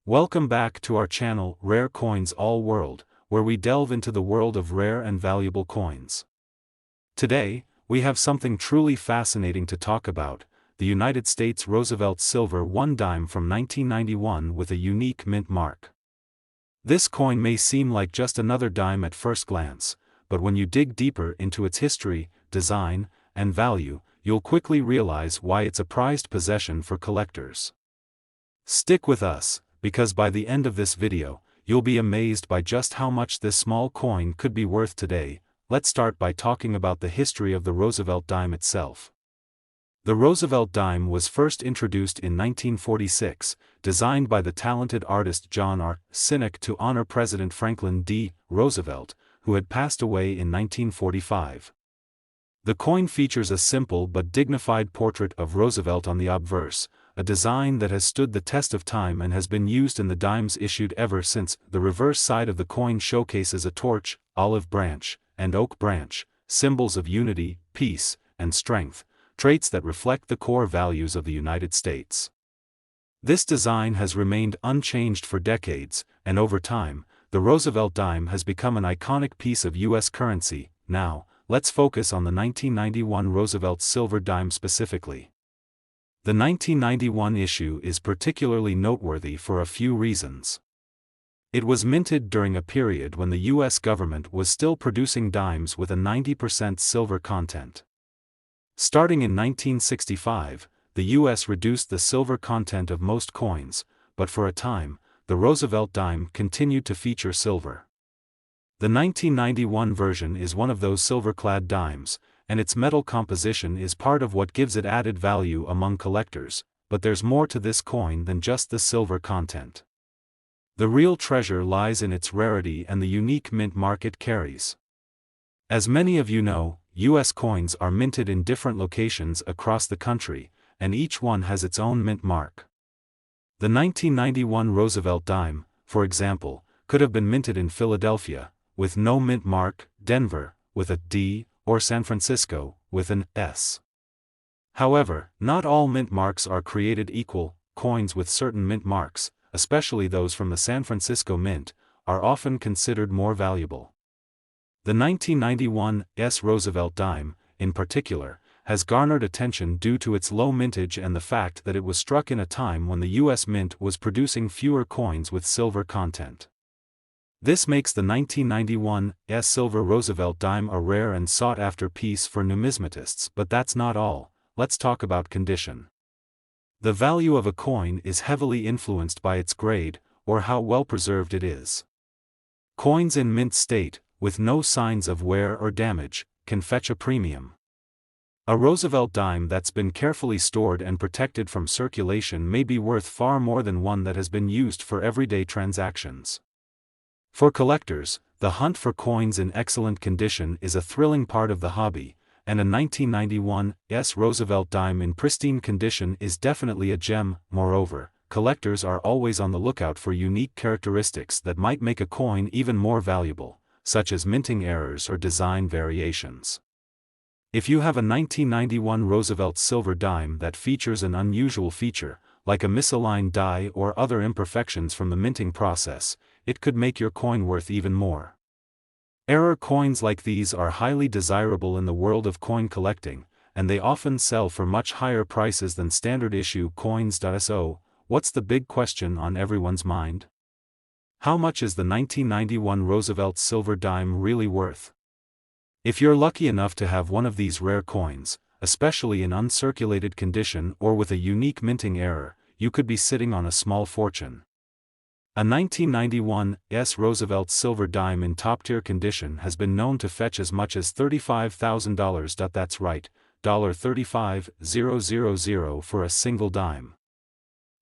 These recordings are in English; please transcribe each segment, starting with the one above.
Welcome back to our channel, Rare Coins All World, where we delve into the world of rare and valuable coins. Today, we have something truly fascinating to talk about: the United States Roosevelt Silver 1 dime from 1991 with a unique mint mark. This coin may seem like just another dime at first glance, but when you dig deeper into its history, design, and value, you'll quickly realize why it's a prized possession for collectors. Stick with us, because by the end of this video, you'll be amazed by just how much this small coin could be worth today. Let's start by talking about the history of the Roosevelt dime itself. The Roosevelt dime was first introduced in 1946, designed by the talented artist John R. Sinek to honor President Franklin D. Roosevelt, who had passed away in 1945. The coin features a simple but dignified portrait of Roosevelt on the obverse, a design that has stood the test of time and has been used in the dimes issued ever since. The reverse side of the coin showcases a torch, olive branch, and oak branch, symbols of unity, peace, and strength, traits that reflect the core values of the United States. This design has remained unchanged for decades, and over time, the Roosevelt dime has become an iconic piece of U.S. currency. Now, let's focus on the 1991 Roosevelt silver dime specifically. The 1991 issue is particularly noteworthy for a few reasons. It was minted during a period when the U.S. government was still producing dimes with a 90% silver content. Starting in 1965, the U.S. reduced the silver content of most coins, but for a time, the Roosevelt dime continued to feature silver. The 1991 version is one of those silver-clad dimes, and its metal composition is part of what gives it added value among collectors, but there's more to this coin than just the silver content. The real treasure lies in its rarity and the unique mint mark it carries. As many of you know, U.S. coins are minted in different locations across the country, and each one has its own mint mark. The 1991 Roosevelt dime, for example, could have been minted in Philadelphia, with no mint mark, Denver, with a D, or San Francisco, with an S. However, not all mint marks are created equal. Coins with certain mint marks, especially those from the San Francisco Mint, are often considered more valuable. The 1991 S. Roosevelt dime, in particular, has garnered attention due to its low mintage and the fact that it was struck in a time when the U.S. Mint was producing fewer coins with silver content. This makes the 1991 S. Silver Roosevelt dime a rare and sought-after piece for numismatists. But that's not all. Let's talk about condition. The value of a coin is heavily influenced by its grade, or how well preserved it is. Coins in mint state, with no signs of wear or damage, can fetch a premium. A Roosevelt dime that's been carefully stored and protected from circulation may be worth far more than one that has been used for everyday transactions. For collectors, the hunt for coins in excellent condition is a thrilling part of the hobby, and a 1991 S. Roosevelt dime in pristine condition is definitely a gem. Moreover, collectors are always on the lookout for unique characteristics that might make a coin even more valuable, such as minting errors or design variations. If you have a 1991 Roosevelt silver dime that features an unusual feature, like a misaligned die or other imperfections from the minting process, it could make your coin worth even more. Error coins like these are highly desirable in the world of coin collecting, and they often sell for much higher prices than standard issue coins. So, what's the big question on everyone's mind? How much is the 1991 Roosevelt silver dime really worth? If you're lucky enough to have one of these rare coins, especially in uncirculated condition or with a unique minting error, you could be sitting on a small fortune. A 1991 S. Roosevelt silver dime in top-tier condition has been known to fetch as much as $35,000. That's right, $35,000 for a single dime.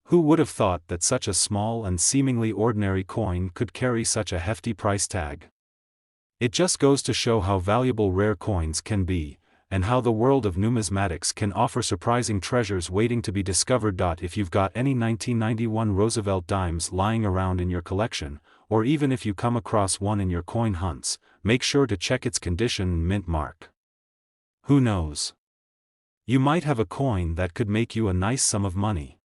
Who would have thought that such a small and seemingly ordinary coin could carry such a hefty price tag? It just goes to show how valuable rare coins can be, and how the world of numismatics can offer surprising treasures waiting to be discovered. If you've got any 1991 Roosevelt dimes lying around in your collection, or even if you come across one in your coin hunts, make sure to check its condition and mint mark. Who knows? You might have a coin that could make you a nice sum of money.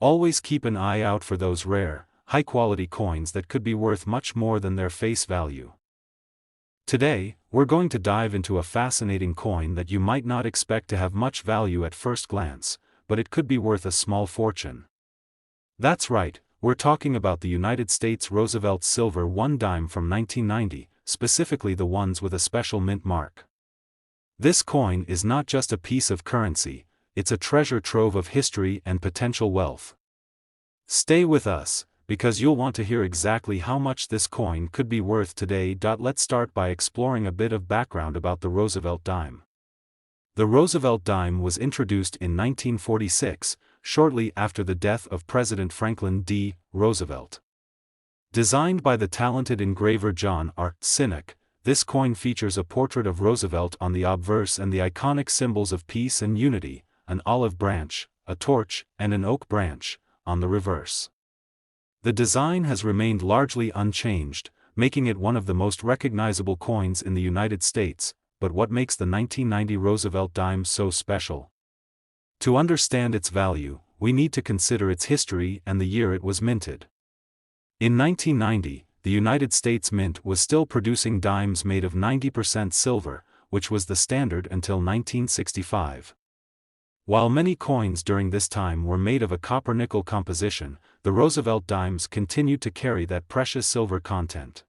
Always keep an eye out for those rare, high-quality coins that could be worth much more than their face value. Today, we're going to dive into a fascinating coin that you might not expect to have much value at first glance, but it could be worth a small fortune. That's right, we're talking about the United States Roosevelt silver 1 dime from 1990, specifically the ones with a special mint mark. This coin is not just a piece of currency, it's a treasure trove of history and potential wealth. Stay with us, because you'll want to hear exactly how much this coin could be worth today. Let's start by exploring a bit of background about the Roosevelt dime. The Roosevelt dime was introduced in 1946, shortly after the death of President Franklin D. Roosevelt. Designed by the talented engraver John R. Sinek, this coin features a portrait of Roosevelt on the obverse and the iconic symbols of peace and unity, an olive branch, a torch, and an oak branch, on the reverse. The design has remained largely unchanged, making it one of the most recognizable coins in the United States. But what makes the 1990 Roosevelt dime so special? To understand its value, we need to consider its history and the year it was minted. In 1990, the United States Mint was still producing dimes made of 90% silver, which was the standard until 1965. While many coins during this time were made of a copper-nickel composition, the Roosevelt dimes continued to carry that precious silver content.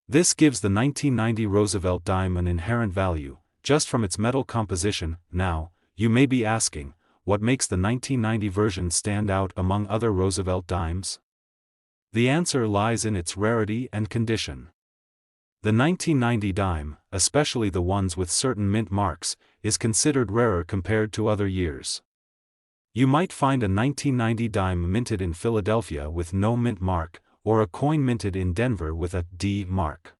This gives the 1990 Roosevelt dime an inherent value, just from its metal composition. Now, you may be asking, what makes the 1990 version stand out among other Roosevelt dimes? The answer lies in its rarity and condition. The 1990 dime, especially the ones with certain mint marks, is considered rarer compared to other years. You might find a 1990 dime minted in Philadelphia with no mint mark, or a coin minted in Denver with a D mark.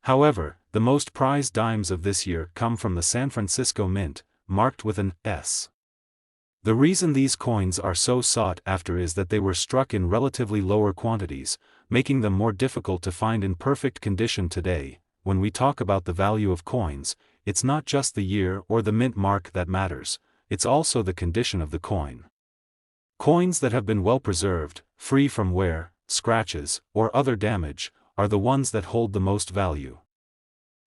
However, the most prized dimes of this year come from the San Francisco Mint, marked with an S. The reason these coins are so sought after is that they were struck in relatively lower quantities, making them more difficult to find in perfect condition today. When we talk about the value of coins, it's not just the year or the mint mark that matters, it's also the condition of the coin. Coins that have been well preserved, free from wear, scratches, or other damage, are the ones that hold the most value.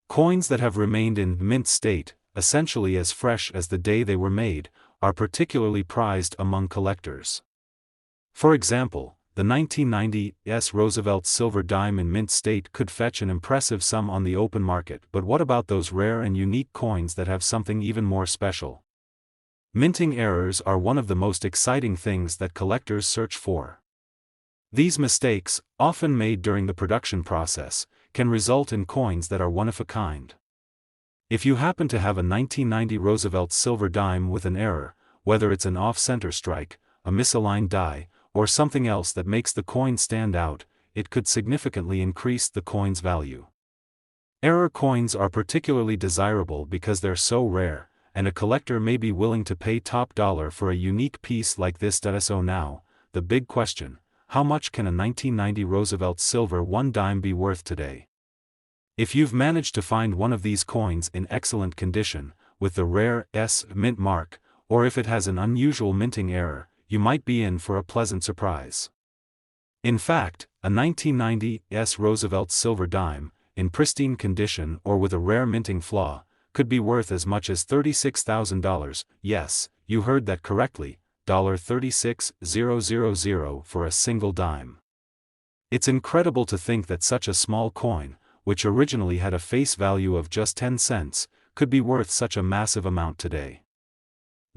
Coins that have remained in mint state, essentially as fresh as the day they were made, are particularly prized among collectors. For example, the 1990 Roosevelt silver dime in mint state could fetch an impressive sum on the open market. But what about those rare and unique coins that have something even more special? Minting errors are one of the most exciting things that collectors search for. These mistakes, often made during the production process, can result in coins that are one of a kind. If you happen to have a 1990 Roosevelt silver dime with an error, whether it's an off-center strike, a misaligned die, or something else that makes the coin stand out, it could significantly increase the coin's value. Error coins are particularly desirable because they're so rare, and a collector may be willing to pay top dollar for a unique piece like this. So now, the big question: how much can a 1990 Roosevelt silver 1 dime be worth today? If you've managed to find one of these coins in excellent condition, with the rare S mint mark, or if it has an unusual minting error, you might be in for a pleasant surprise. In fact, a 1990 Roosevelt silver dime, in pristine condition or with a rare minting flaw, could be worth as much as $36,000. Yes, you heard that correctly, $36,000 for a single dime. It's incredible to think that such a small coin, which originally had a face value of just 10 cents, could be worth such a massive amount today.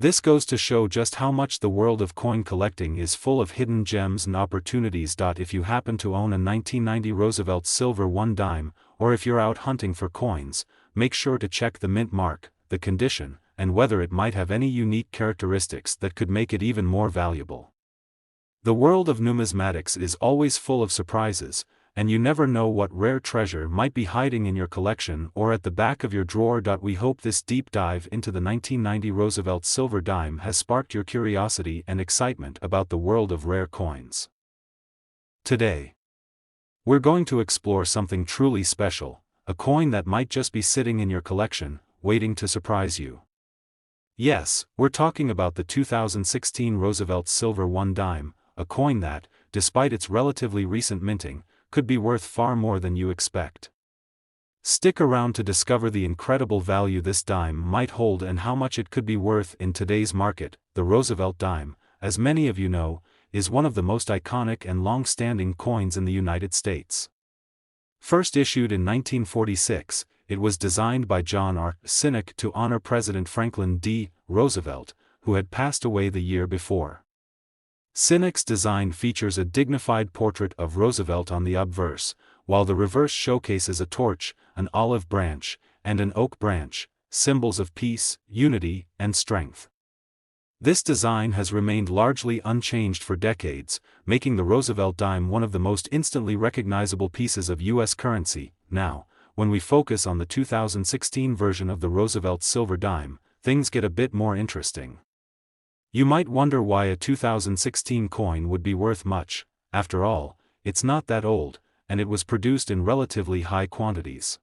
This goes to show just how much the world of coin collecting is full of hidden gems and opportunities. If you happen to own a 1990 Roosevelt silver 1 dime, or if you're out hunting for coins, make sure to check the mint mark, the condition, and whether it might have any unique characteristics that could make it even more valuable. The world of numismatics is always full of surprises, and you never know what rare treasure might be hiding in your collection or at the back of your drawer. We hope this deep dive into the 1990 Roosevelt silver dime has sparked your curiosity and excitement about the world of rare coins. Today, we're going to explore something truly special, a coin that might just be sitting in your collection, waiting to surprise you. Yes, we're talking about the 2016 Roosevelt Silver 1 dime, a coin that, despite its relatively recent minting, could be worth far more than you expect. Stick around to discover the incredible value this dime might hold and how much it could be worth in today's market. The Roosevelt dime, as many of you know, is one of the most iconic and long-standing coins in the United States. First issued in 1946, it was designed by John R. Sinek to honor President Franklin D. Roosevelt, who had passed away the year before. Sinek's design features a dignified portrait of Roosevelt on the obverse, while the reverse showcases a torch, an olive branch, and an oak branch, symbols of peace, unity, and strength. This design has remained largely unchanged for decades, making the Roosevelt dime one of the most instantly recognizable pieces of U.S. currency. Now, when we focus on the 2016 version of the Roosevelt silver dime, things get a bit more interesting. You might wonder why a 2016 coin would be worth much. After all, it's not that old, and it was produced in relatively high quantities.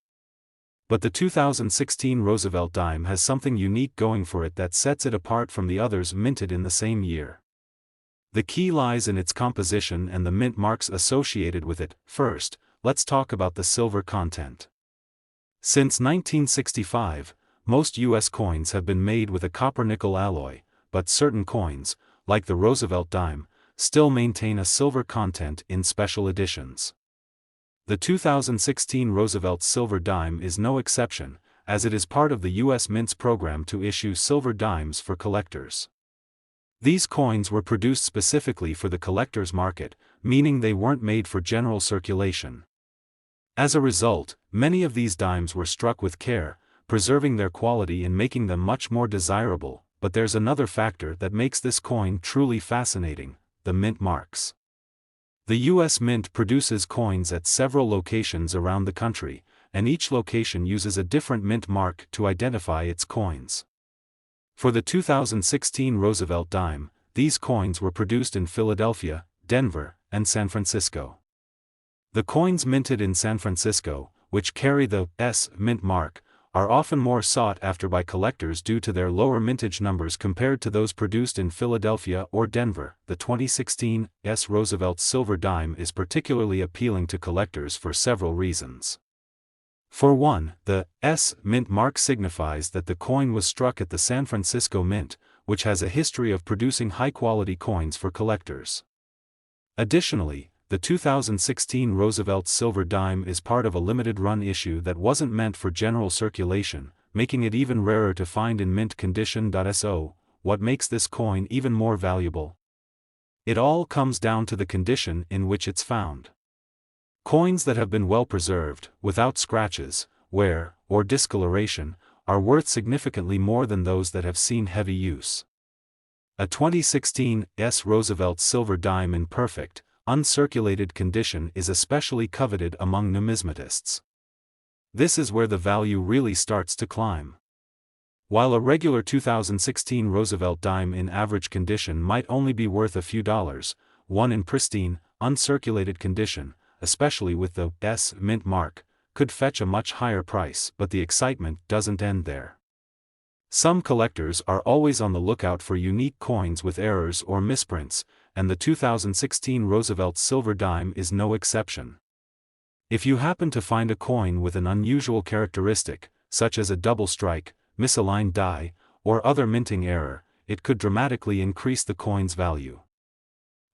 But the 2016 Roosevelt dime has something unique going for it that sets it apart from the others minted in the same year. The key lies in its composition and the mint marks associated with it. First, let's talk about the silver content. Since 1965, most U.S. coins have been made with a copper-nickel alloy, but certain coins, like the Roosevelt dime, still maintain a silver content in special editions. The 2016 Roosevelt silver dime is no exception, as it is part of the U.S. Mint's program to issue silver dimes for collectors. These coins were produced specifically for the collector's market, meaning they weren't made for general circulation. As a result, many of these dimes were struck with care, preserving their quality and making them much more desirable. But there's another factor that makes this coin truly fascinating: the mint marks. The U.S. Mint produces coins at several locations around the country, and each location uses a different mint mark to identify its coins. For the 2016 Roosevelt dime, these coins were produced in Philadelphia, Denver, and San Francisco. The coins minted in San Francisco, which carry the S mint mark, are often more sought after by collectors due to their lower mintage numbers compared to those produced in Philadelphia or Denver. The 2016 S Roosevelt silver dime is particularly appealing to collectors for several reasons. For one, the S mint mark signifies that the coin was struck at the San Francisco Mint, which has a history of producing high-quality coins for collectors. Additionally, the 2016 Roosevelt silver dime is part of a limited-run issue that wasn't meant for general circulation, making it even rarer to find in mint condition. So, what makes this coin even more valuable? It all comes down to the condition in which it's found. Coins that have been well preserved, without scratches, wear, or discoloration, are worth significantly more than those that have seen heavy use. A 2016 S Roosevelt silver dime in perfect, uncirculated condition is especially coveted among numismatists. This is where the value really starts to climb. While a regular 2016 Roosevelt dime in average condition might only be worth a few dollars, one in pristine, uncirculated condition, especially with the S mint mark, could fetch a much higher price. But the excitement doesn't end there. Some collectors are always on the lookout for unique coins with errors or misprints, and the 2016 Roosevelt silver dime is no exception. If you happen to find a coin with an unusual characteristic, such as a double strike, misaligned die, or other minting error, it could dramatically increase the coin's value.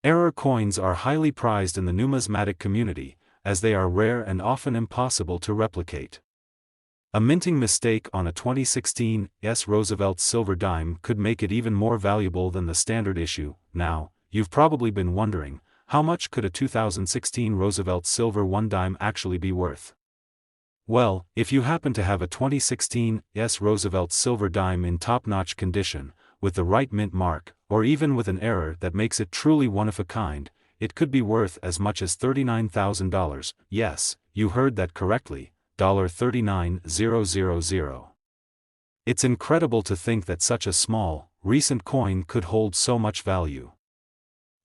Error coins are highly prized in the numismatic community, as they are rare and often impossible to replicate. A minting mistake on a 2016 S Roosevelt silver dime could make it even more valuable than the standard issue. Now, you've probably been wondering, how much could a 2016 Roosevelt silver 1 dime actually be worth? Well, if you happen to have a 2016 S Roosevelt silver dime in top-notch condition, with the right mint mark, or even with an error that makes it truly one of a kind, it could be worth as much as $39,000. Yes, you heard that correctly, $39,000. It's incredible to think that such a small, recent coin could hold so much value.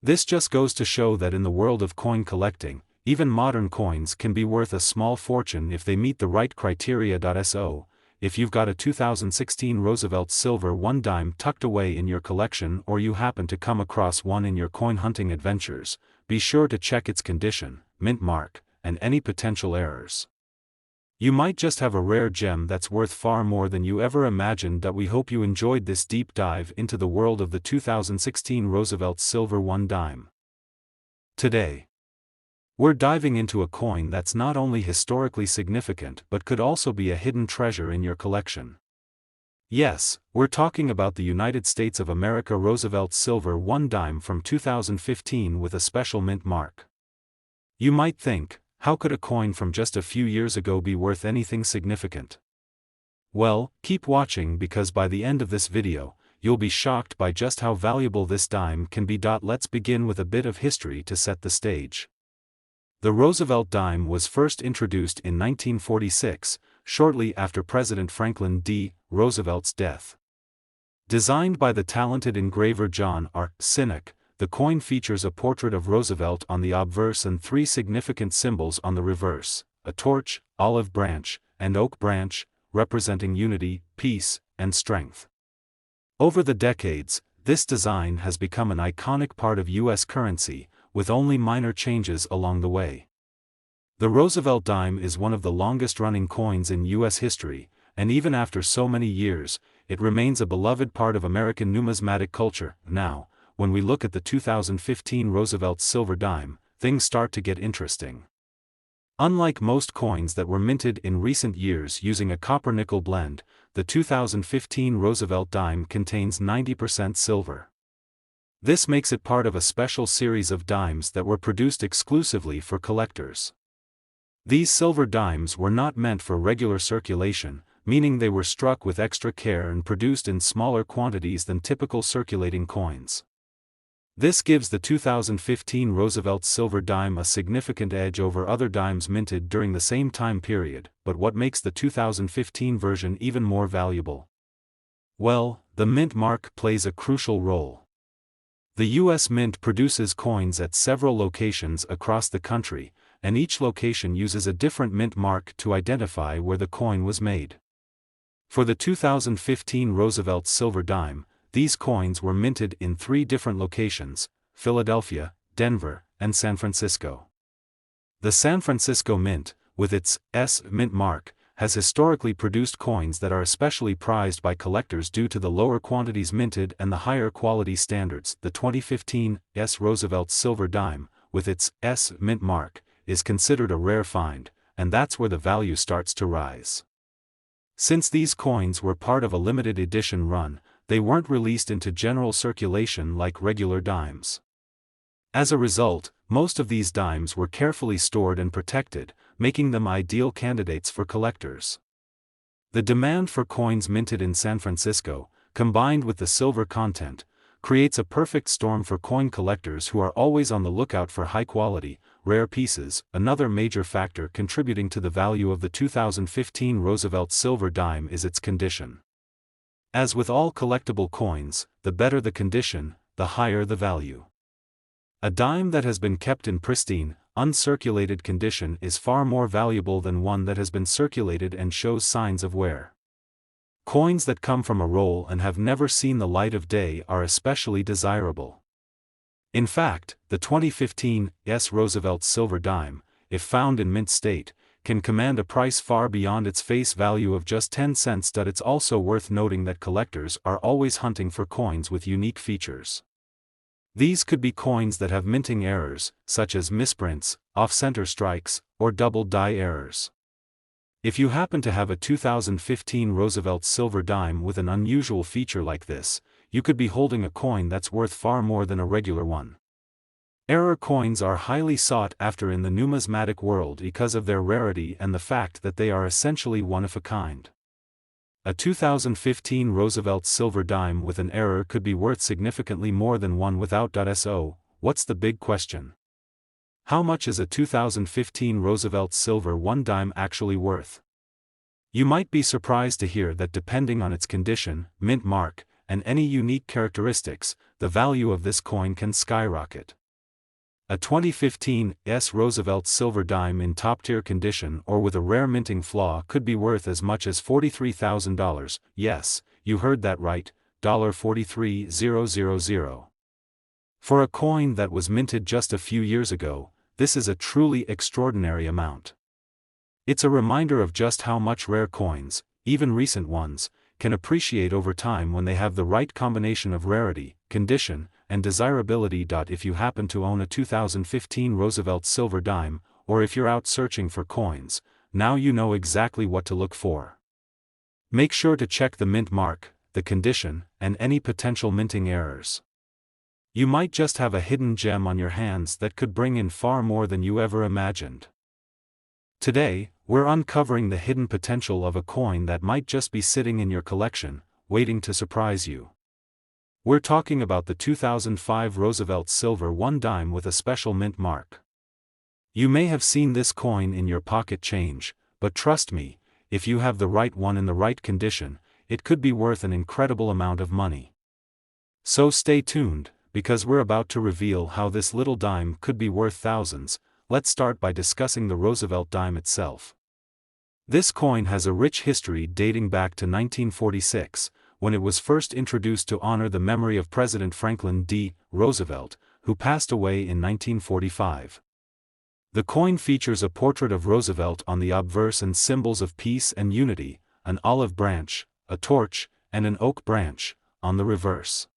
This just goes to show that in the world of coin collecting, even modern coins can be worth a small fortune if they meet the right criteria. So, if you've got a 2016 Roosevelt silver 1 dime tucked away in your collection or you happen to come across one in your coin hunting adventures, be sure to check its condition, mint mark, and any potential errors. You might just have a rare gem that's worth far more than you ever imagined. We hope you enjoyed this deep dive into the world of the 2016 Roosevelt silver 1 dime. Today, we're diving into a coin that's not only historically significant but could also be a hidden treasure in your collection. Yes, we're talking about the United States of America Roosevelt silver 1 dime from 2015 with a special mint mark. You might think, how could a coin from just a few years ago be worth anything significant? Well, keep watching because by the end of this video, you'll be shocked by just how valuable this dime can be. Let's begin with a bit of history to set the stage. The Roosevelt dime was first introduced in 1946, shortly after President Franklin D. Roosevelt's death. Designed by the talented engraver John R. Sinek, the coin features a portrait of Roosevelt on the obverse and 3 significant symbols on the reverse: a torch, olive branch, and oak branch, representing unity, peace, and strength. Over the decades, this design has become an iconic part of U.S. currency, with only minor changes along the way. The Roosevelt dime is one of the longest-running coins in U.S. history, and even after so many years, it remains a beloved part of American numismatic culture. Now, when we look at the 2015 Roosevelt silver dime, things start to get interesting. Unlike most coins that were minted in recent years using a copper-nickel blend, the 2015 Roosevelt dime contains 90% silver. This makes it part of a special series of dimes that were produced exclusively for collectors. These silver dimes were not meant for regular circulation, meaning they were struck with extra care and produced in smaller quantities than typical circulating coins. This gives the 2015 Roosevelt silver dime a significant edge over other dimes minted during the same time period. But what makes the 2015 version even more valuable? Well, the mint mark plays a crucial role. The U.S. Mint produces coins at several locations across the country, and each location uses a different mint mark to identify where the coin was made. For the 2015 Roosevelt silver dime, these coins were minted in 3 different locations: Philadelphia, Denver, and San Francisco. The San Francisco Mint, with its S mint mark, has historically produced coins that are especially prized by collectors due to the lower quantities minted and the higher quality standards. The 2015 S Roosevelt silver dime, with its S mint mark, is considered a rare find, and that's where the value starts to rise. Since these coins were part of a limited edition run, they weren't released into general circulation like regular dimes. As a result, most of these dimes were carefully stored and protected, making them ideal candidates for collectors. The demand for coins minted in San Francisco, combined with the silver content, creates a perfect storm for coin collectors who are always on the lookout for high-quality, rare pieces. Another major factor contributing to the value of the 2015 Roosevelt silver dime is its condition. As with all collectible coins, the better the condition, the higher the value. A dime that has been kept in pristine, uncirculated condition is far more valuable than one that has been circulated and shows signs of wear. Coins that come from a roll and have never seen the light of day are especially desirable. In fact, the 2015 S Roosevelt silver dime, if found in mint state, can command a price far beyond its face value of just 10 cents. It's also worth noting that collectors are always hunting for coins with unique features. These could be coins that have minting errors, such as misprints, off-center strikes, or double die errors. If you happen to have a 2015 Roosevelt silver dime with an unusual feature like this, you could be holding a coin that's worth far more than a regular one. Error coins are highly sought after in the numismatic world because of their rarity and the fact that they are essentially one of a kind. A 2015 Roosevelt silver dime with an error could be worth significantly more than one without. So, what's the big question? How much is a 2015 Roosevelt silver 1 dime actually worth? You might be surprised to hear that depending on its condition, mint mark, and any unique characteristics, the value of this coin can skyrocket. A 2015 Roosevelt silver dime in top-tier condition or with a rare minting flaw could be worth as much as $43,000, yes, you heard that right, $43,000. For a coin that was minted just a few years ago, this is a truly extraordinary amount. It's a reminder of just how much rare coins, even recent ones, can appreciate over time when they have the right combination of rarity, condition, and desirability. If you happen to own a 2015 Roosevelt silver dime, or if you're out searching for coins, now you know exactly what to look for. Make sure to check the mint mark, the condition, and any potential minting errors. You might just have a hidden gem on your hands that could bring in far more than you ever imagined. Today, we're uncovering the hidden potential of a coin that might just be sitting in your collection, waiting to surprise you. We're talking about the 2005 Roosevelt silver 1 dime with a special mint mark. You may have seen this coin in your pocket change, but trust me, if you have the right one in the right condition, it could be worth an incredible amount of money. So stay tuned, because we're about to reveal how this little dime could be worth thousands. Let's start by discussing the Roosevelt dime itself. This coin has a rich history dating back to 1946, when it was first introduced to honor the memory of President Franklin D. Roosevelt, who passed away in 1945. The coin features a portrait of Roosevelt on the obverse and symbols of peace and unity, an olive branch, a torch, and an oak branch, on the reverse.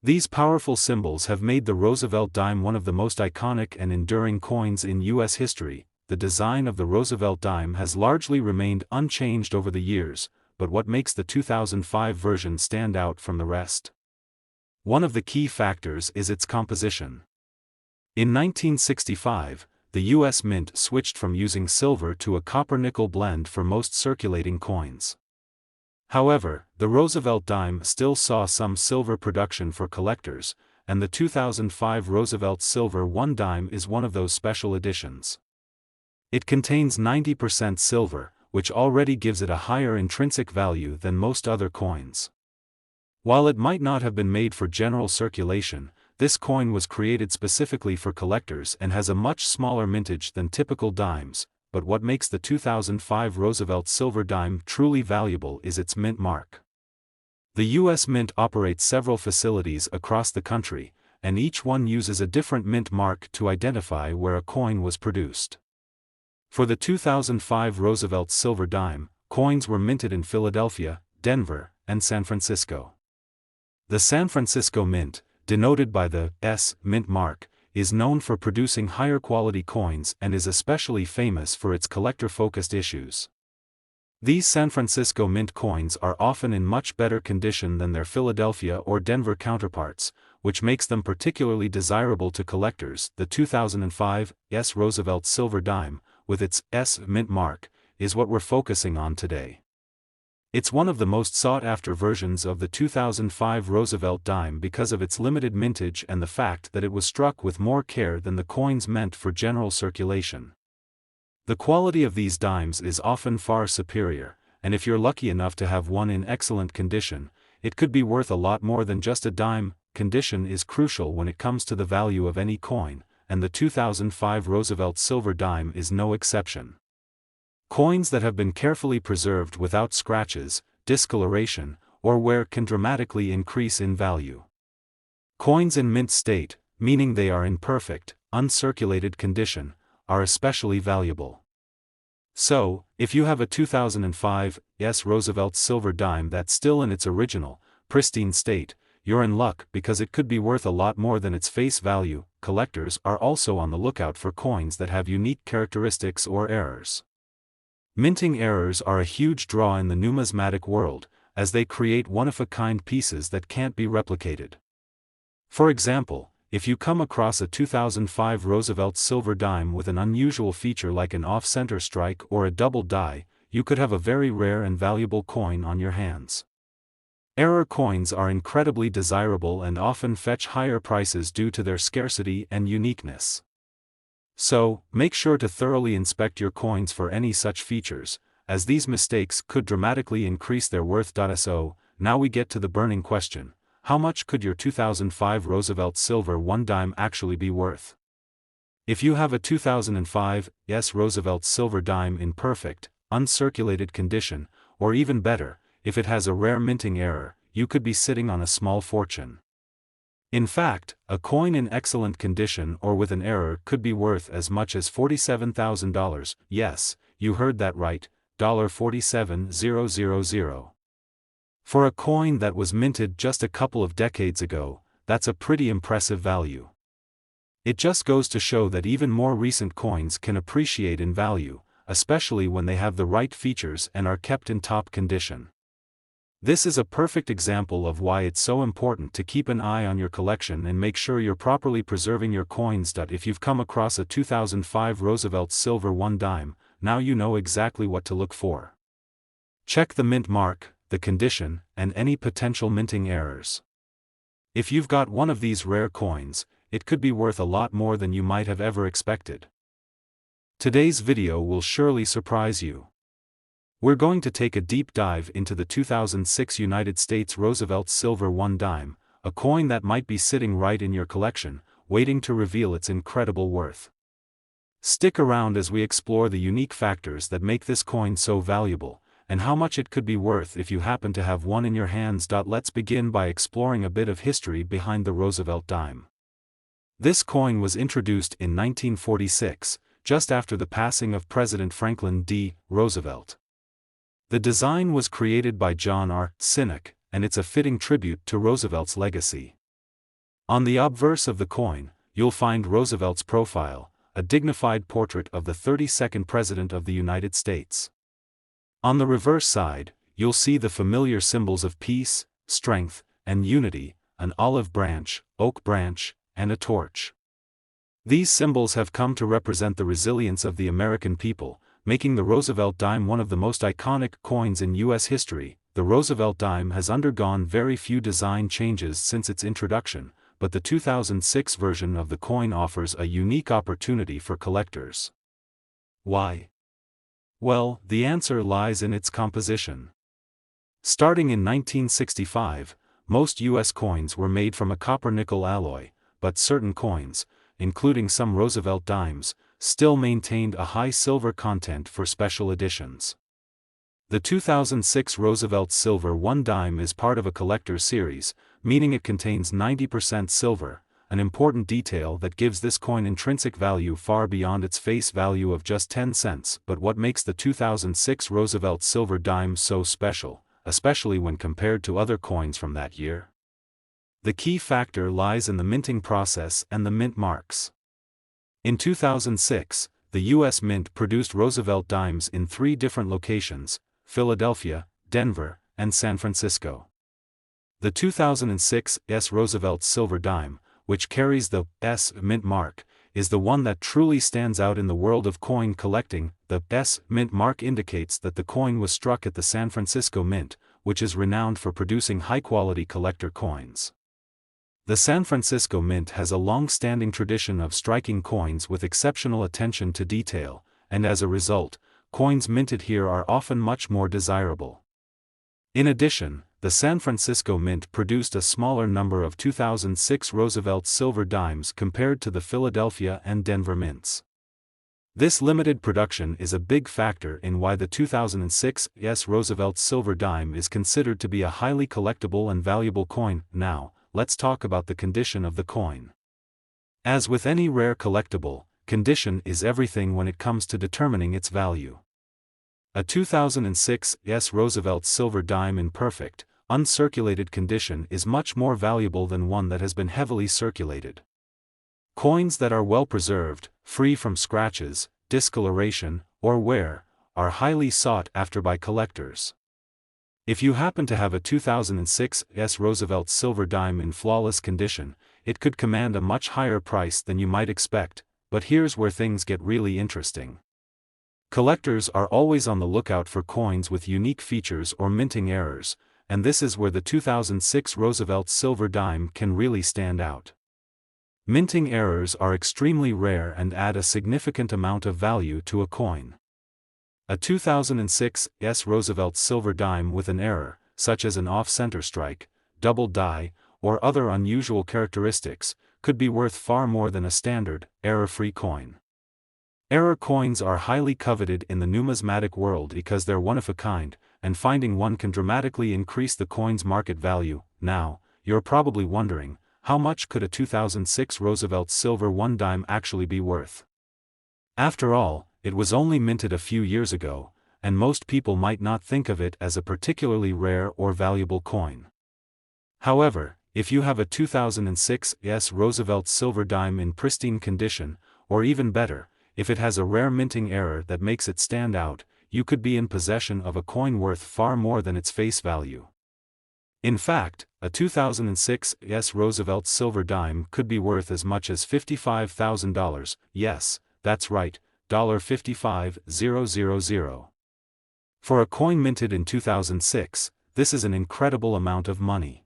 These powerful symbols have made the Roosevelt dime one of the most iconic and enduring coins in U.S. history. The design of the Roosevelt dime has largely remained unchanged over the years, but what makes the 2005 version stand out from the rest? One of the key factors is its composition. In 1965, the U.S. Mint switched from using silver to a copper-nickel blend for most circulating coins. However, the Roosevelt dime still saw some silver production for collectors, and the 2005 Roosevelt silver 1 dime is one of those special editions. It contains 90% silver, which already gives it a higher intrinsic value than most other coins. While it might not have been made for general circulation, this coin was created specifically for collectors and has a much smaller mintage than typical dimes, but what makes the 2005 Roosevelt silver dime truly valuable is its mint mark. The U.S. Mint operates several facilities across the country, and each one uses a different mint mark to identify where a coin was produced. For the 2005 Roosevelt silver dime, coins were minted in Philadelphia, Denver, and San Francisco. The San Francisco Mint, denoted by the S mint mark, is known for producing higher quality coins and is especially famous for its collector-focused issues. These San Francisco Mint coins are often in much better condition than their Philadelphia or Denver counterparts, which makes them particularly desirable to collectors. The 2005 Roosevelt silver dime, with its S mint mark, is what we're focusing on today. It's one of the most sought-after versions of the 2005 Roosevelt dime because of its limited mintage and the fact that it was struck with more care than the coins meant for general circulation. The quality of these dimes is often far superior, and if you're lucky enough to have one in excellent condition, it could be worth a lot more than just a dime. Condition is crucial when it comes to the value of any coin, and the 2005 Roosevelt silver dime is no exception. Coins that have been carefully preserved without scratches, discoloration, or wear can dramatically increase in value. Coins in mint state, meaning they are in perfect, uncirculated condition, are especially valuable. So, if you have a 2005 Roosevelt silver dime that's still in its original, pristine state, you're in luck because it could be worth a lot more than its face value. Collectors are also on the lookout for coins that have unique characteristics or errors. Minting errors are a huge draw in the numismatic world, as they create one-of-a-kind pieces that can't be replicated. For example, if you come across a 2005 Roosevelt silver dime with an unusual feature like an off-center strike or a double die, you could have a very rare and valuable coin on your hands. Error coins are incredibly desirable and often fetch higher prices due to their scarcity and uniqueness. So, make sure to thoroughly inspect your coins for any such features, as these mistakes could dramatically increase their worth. So, now we get to the burning question: how much could your 2005 Roosevelt silver 1 dime actually be worth? If you have a 2005 Roosevelt silver dime in perfect, uncirculated condition, or even better, if it has a rare minting error, you could be sitting on a small fortune. In fact, a coin in excellent condition or with an error could be worth as much as $47,000, yes, you heard that right, $47,000. For a coin that was minted just a couple of decades ago, that's a pretty impressive value. It just goes to show that even more recent coins can appreciate in value, especially when they have the right features and are kept in top condition. This is a perfect example of why it's so important to keep an eye on your collection and make sure you're properly preserving your coins. If you've come across a 2005 Roosevelt silver 1 dime, now you know exactly what to look for. Check the mint mark, the condition, and any potential minting errors. If you've got one of these rare coins, it could be worth a lot more than you might have ever expected. Today's video will surely surprise you. We're going to take a deep dive into the 2006 United States Roosevelt silver 1 dime, a coin that might be sitting right in your collection, waiting to reveal its incredible worth. Stick around as we explore the unique factors that make this coin so valuable, and how much it could be worth if you happen to have one in your hands. Let's begin by exploring a bit of history behind the Roosevelt dime. This coin was introduced in 1946, just after the passing of President Franklin D. Roosevelt. The design was created by John R. Sinek, and it's a fitting tribute to Roosevelt's legacy. On the obverse of the coin, you'll find Roosevelt's profile, a dignified portrait of the 32nd President of the United States. On the reverse side, you'll see the familiar symbols of peace, strength, and unity, an olive branch, oak branch, and a torch. These symbols have come to represent the resilience of the American people, making the Roosevelt dime one of the most iconic coins in U.S. history. The Roosevelt dime has undergone very few design changes since its introduction, but the 2006 version of the coin offers a unique opportunity for collectors. Why? Well, the answer lies in its composition. Starting in 1965, most U.S. coins were made from a copper-nickel alloy, but certain coins, including some Roosevelt dimes, still maintained a high silver content for special editions. The 2006 Roosevelt Silver 1 dime is part of a collector's series, meaning it contains 90% silver, an important detail that gives this coin intrinsic value far beyond its face value of just 10 cents. But what makes the 2006 Roosevelt Silver dime so special, especially when compared to other coins from that year? The key factor lies in the minting process and the mint marks. In 2006, the U.S. Mint produced Roosevelt dimes in 3 different locations: Philadelphia, Denver, and San Francisco. The 2006 Roosevelt silver dime, which carries the S mint mark, is the one that truly stands out in the world of coin collecting. The S mint mark indicates that the coin was struck at the San Francisco Mint, which is renowned for producing high-quality collector coins. The San Francisco Mint has a long-standing tradition of striking coins with exceptional attention to detail, and as a result, coins minted here are often much more desirable. In addition, the San Francisco Mint produced a smaller number of 2006 Roosevelt silver dimes compared to the Philadelphia and Denver mints. This limited production is a big factor in why the 2006 Roosevelt silver dime is considered to be a highly collectible and valuable coin. Now, let's talk about the condition of the coin. As with any rare collectible, condition is everything when it comes to determining its value. A 2006 Roosevelt silver dime in perfect, uncirculated condition is much more valuable than one that has been heavily circulated. Coins that are well preserved, free from scratches, discoloration, or wear, are highly sought after by collectors. If you happen to have a 2006 Roosevelt silver dime in flawless condition, it could command a much higher price than you might expect, but here's where things get really interesting. Collectors are always on the lookout for coins with unique features or minting errors, and this is where the 2006 Roosevelt silver dime can really stand out. Minting errors are extremely rare and add a significant amount of value to a coin. A 2006 Roosevelt silver dime with an error, such as an off-center strike, double die, or other unusual characteristics, could be worth far more than a standard, error-free coin. Error coins are highly coveted in the numismatic world because they're one-of-a-kind, and finding one can dramatically increase the coin's market value. Now, you're probably wondering, how much could a 2006 Roosevelt silver 1 dime actually be worth? After all, it was only minted a few years ago, and most people might not think of it as a particularly rare or valuable coin. However, if you have a 2006 Roosevelt silver dime in pristine condition, or even better, if it has a rare minting error that makes it stand out, you could be in possession of a coin worth far more than its face value. In fact, a 2006 Roosevelt silver dime could be worth as much as $55,000, yes, that's right, $55,000. For a coin minted in 2006, this is an incredible amount of money.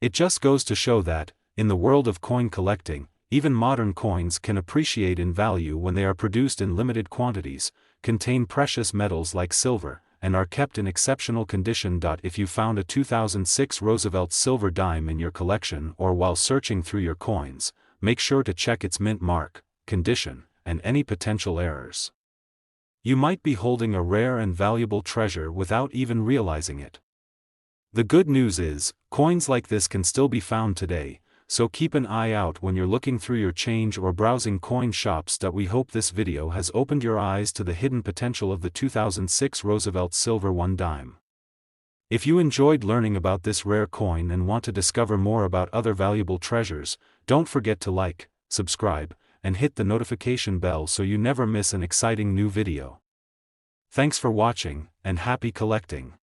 It just goes to show that, in the world of coin collecting, even modern coins can appreciate in value when they are produced in limited quantities, contain precious metals like silver, and are kept in exceptional condition. If you found a 2006 Roosevelt silver dime in your collection or while searching through your coins, make sure to check its mint mark, condition, and any potential errors. You might be holding a rare and valuable treasure without even realizing it. The good news is, coins like this can still be found today, so keep an eye out when you're looking through your change or browsing coin shops. We hope this video has opened your eyes to the hidden potential of the 2006 Roosevelt silver 1 dime. If you enjoyed learning about this rare coin and want to discover more about other valuable treasures, don't forget to like, subscribe, and hit the notification bell so you never miss an exciting new video. Thanks for watching, and happy collecting!